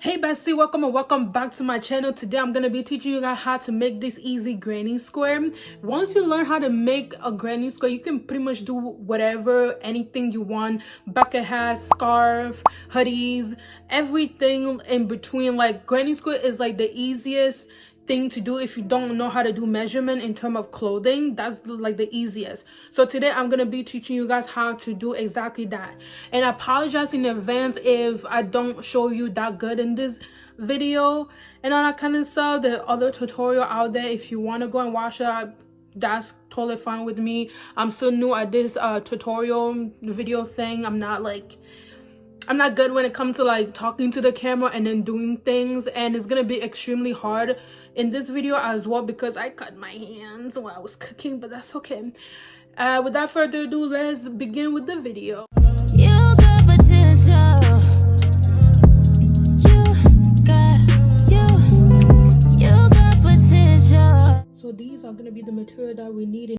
Hey bestie, welcome back to my channel. Today I'm gonna be teaching you guys how to make this easy granny square. Once you learn how to make a granny square, you can pretty much do whatever, anything you want. Bucket hat, scarf, hoodies, everything in between. Like, granny square is like the easiest thing to do if you don't know how to do measurement in terms of clothing. That's like the easiest. So today I'm gonna be teaching you guys how to do exactly that, and I apologize in advance if I don't show you that good in this video and all that kind of stuff. There are other tutorial out there. If you want to go and watch that, that's totally fine with me. I'm still new at this tutorial video thing. I'm not good when it comes to like talking to the camera and then doing things, and it's gonna be extremely hard in this video as well because I cut my hands while I was cooking, but that's okay. Without further ado, let's begin with the video. You got potential. You got potential. So these are gonna be the material that we need.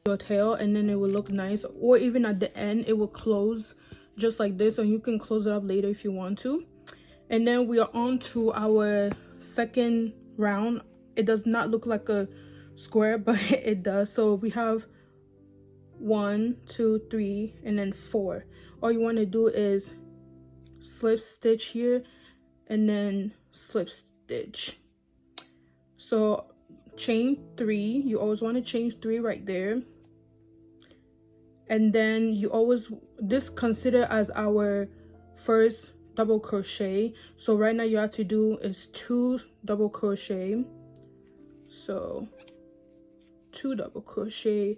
your tail, and then it will look nice. Or even at the end it will close just like this, and you can close it up later if you want to. And then we are on to our second round. It does not look like a square, but it does. So we have 1, 2, 3, and then 4. All you want to do is slip stitch here and then slip stitch. So chain 3, you always want to chain 3 right there. And then you always, this consider as our first double crochet. So right now you have to do is 2 double crochet. So 2 double crochet,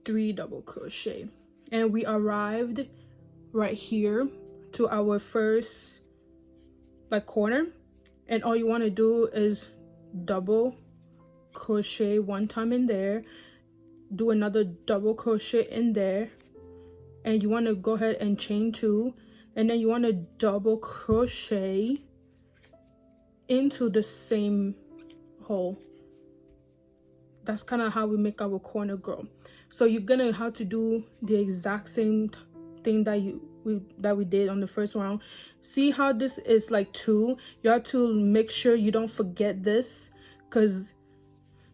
3 double crochet, and we arrived right here to our first like corner. And all you want to do is double crochet 1 time in there, do another double crochet in there, and you want to go ahead and chain 2, and then you want to double crochet into the same hole. That's kind of how we make our corner grow. So you're gonna have to do the exact same thing that we did on the first round. See how this is like 2? You have to make sure you don't forget this, because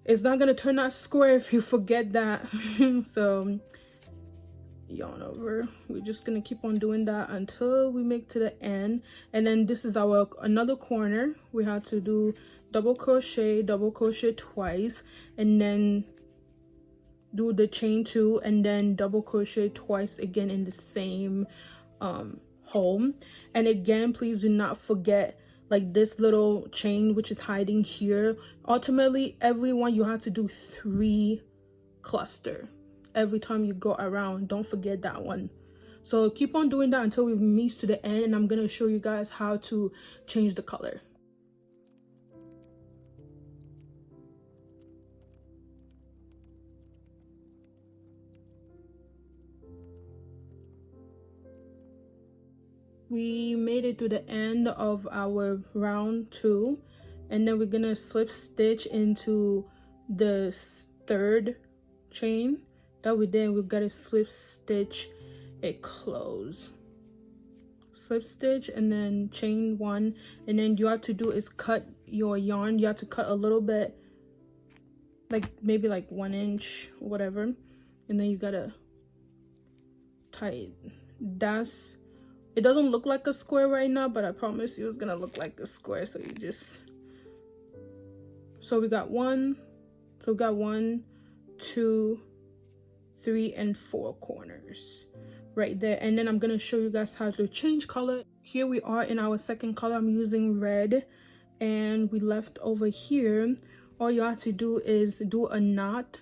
it's not gonna turn out square if you forget that. So yarn over. We're just gonna keep on doing that until we make to the end. And then this is our another corner. We have to do double crochet twice, and then do the chain 2, and then double crochet twice again in the same hole. And again, please do not forget like this little chain which is hiding here. Ultimately, everyone, you have to do 3 cluster every time you go around. Don't forget that one. So keep on doing that until we meet to the end, and I'm gonna show you guys how to change the color. We made it to the end of our round 2, and then we're gonna slip stitch into the 3rd chain that we did. We've got to slip stitch it close, slip stitch, and then chain 1. And then you have to do is cut your yarn. You have to cut a little bit, like maybe like 1 inch or whatever, and then you gotta tie it. It doesn't look like a square right now, but I promise you it's gonna look like a square. So we got 1, 2, 3, and 4 corners right there. And then I'm gonna show you guys how to change color. Here we are in our second color. I'm using red, and we left over here. All you have to do is do a knot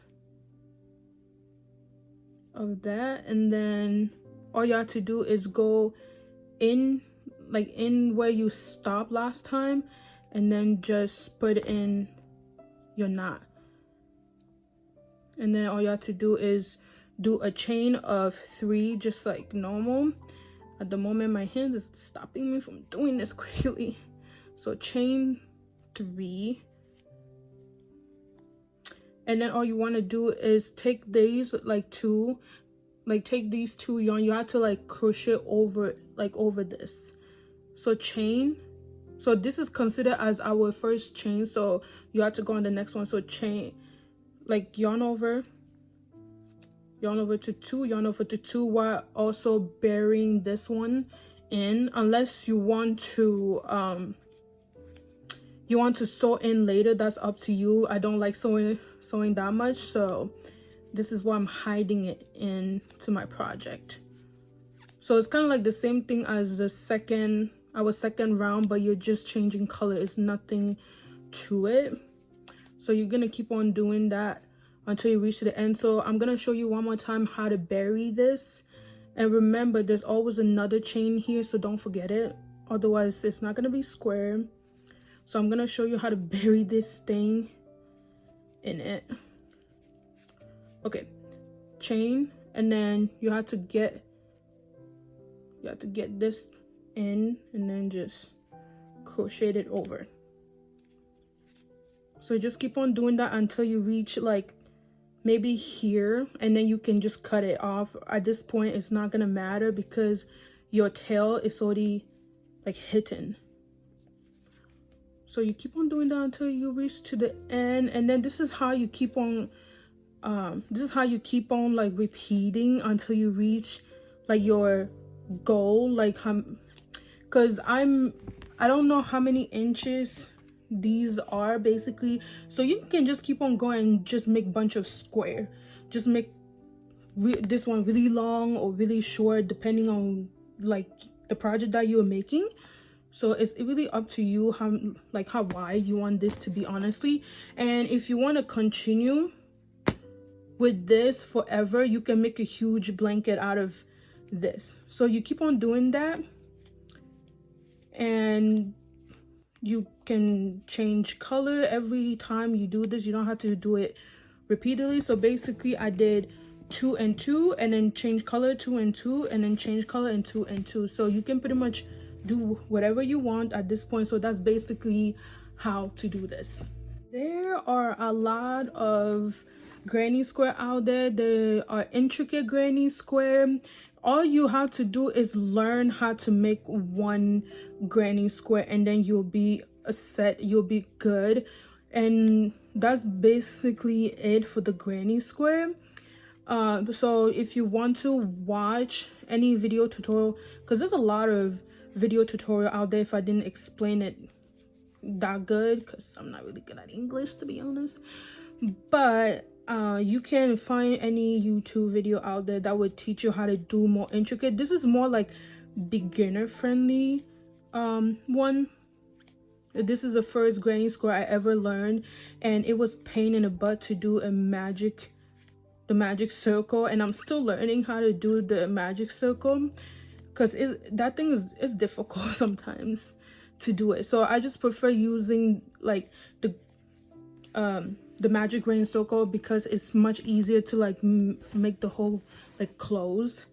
of that, and then all you have to do is go in where you stopped last time, and then just put in your knot. And then all you have to do is do a chain of 3, just like normal. At the moment my hand is stopping me from doing this quickly. So chain 3, and then all you want to do is take these take these 2 yarn. You have to like crochet over this. So chain, so this is considered as our first chain, so you have to go on the next one. So chain, like yarn over to 2, yarn over to 2, while also burying this one in, unless you want to sew in later. That's up to you. I don't like sewing that much, so this is why I'm hiding it into my project. So it's kind of like the same thing as our second round, but you're just changing color. It's nothing to it. So you're gonna keep on doing that until you reach to the end. So I'm gonna show you one more time how to bury this. And remember, there's always another chain here, so don't forget it, otherwise it's not gonna be square. So I'm gonna show you how to bury this thing in it. Okay, chain, and then you have to get this in, and then just crochet it over. So just keep on doing that until you reach like maybe here, and then you can just cut it off. At this point it's not gonna matter because your tail is already like hidden. So you keep on doing that until you reach to the end, and then this is how you keep on like repeating until you reach like your goal. Like because I don't know how many inches these are basically, so you can just keep on going and just make bunch of square. Just make this one really long or really short depending on like the project that you're making. So it's really up to you how wide you want this to be, honestly. And if you want to continue with this forever, you can make a huge blanket out of this. So you keep on doing that, and you can change color every time you do this. You don't have to do it repeatedly. So basically I did 2 and 2, and then change color, 2 and 2, and then change color, and 2 and 2. So you can pretty much do whatever you want at this point. So that's basically how to do this. There are a lot of granny square out there. There are intricate granny square. All you have to do is learn how to make one granny square, and then you'll be you'll be good. And that's basically it for the granny square. So if you want to watch any video tutorial, because there's a lot of video tutorial out there, if I didn't explain it that good, because I'm not really good at English, to be honest, but you can find any YouTube video out there that would teach you how to do more intricate. This is more like beginner friendly one. This is the first granny square I ever learned, and it was pain in the butt to do the magic circle, and I'm still learning how to do the magic circle because that thing is difficult sometimes to do it. So I just prefer using like the magic granny circle because it's much easier to like make the whole like close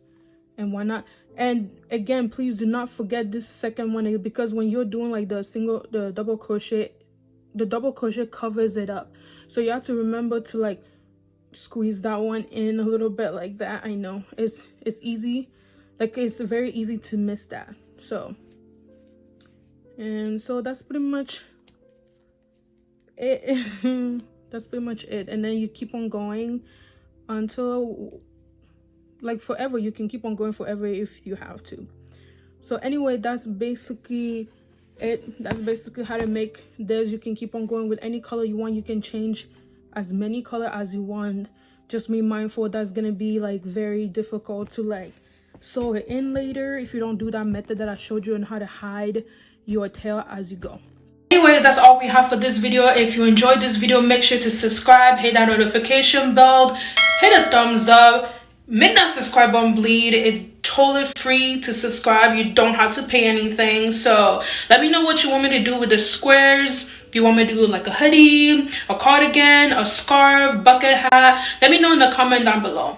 and whatnot. And again, please do not forget this second one, because when you're doing like the double crochet covers it up. So you have to remember to like squeeze that one in a little bit like that. I know it's easy, like it's very easy to miss that. So that's pretty much it. That's pretty much it. And then you keep on going until like forever. You can keep on going forever if you have to. So anyway, that's basically it. That's basically how to make this. You can keep on going with any color you want. You can change as many color as you want. Just be mindful that's gonna be like very difficult to like sew it in later if you don't do that method that I showed you on how to hide your tail as you go. Anyway, that's all we have for this video. If you enjoyed this video, make sure to subscribe, hit that notification bell, hit a thumbs up, make that subscribe button bleed. It's totally free to subscribe. You don't have to pay anything. So let me know what you want me to do with the squares. Do you want me to do like a hoodie, a cardigan, a scarf, bucket hat? Let me know in the comment down below.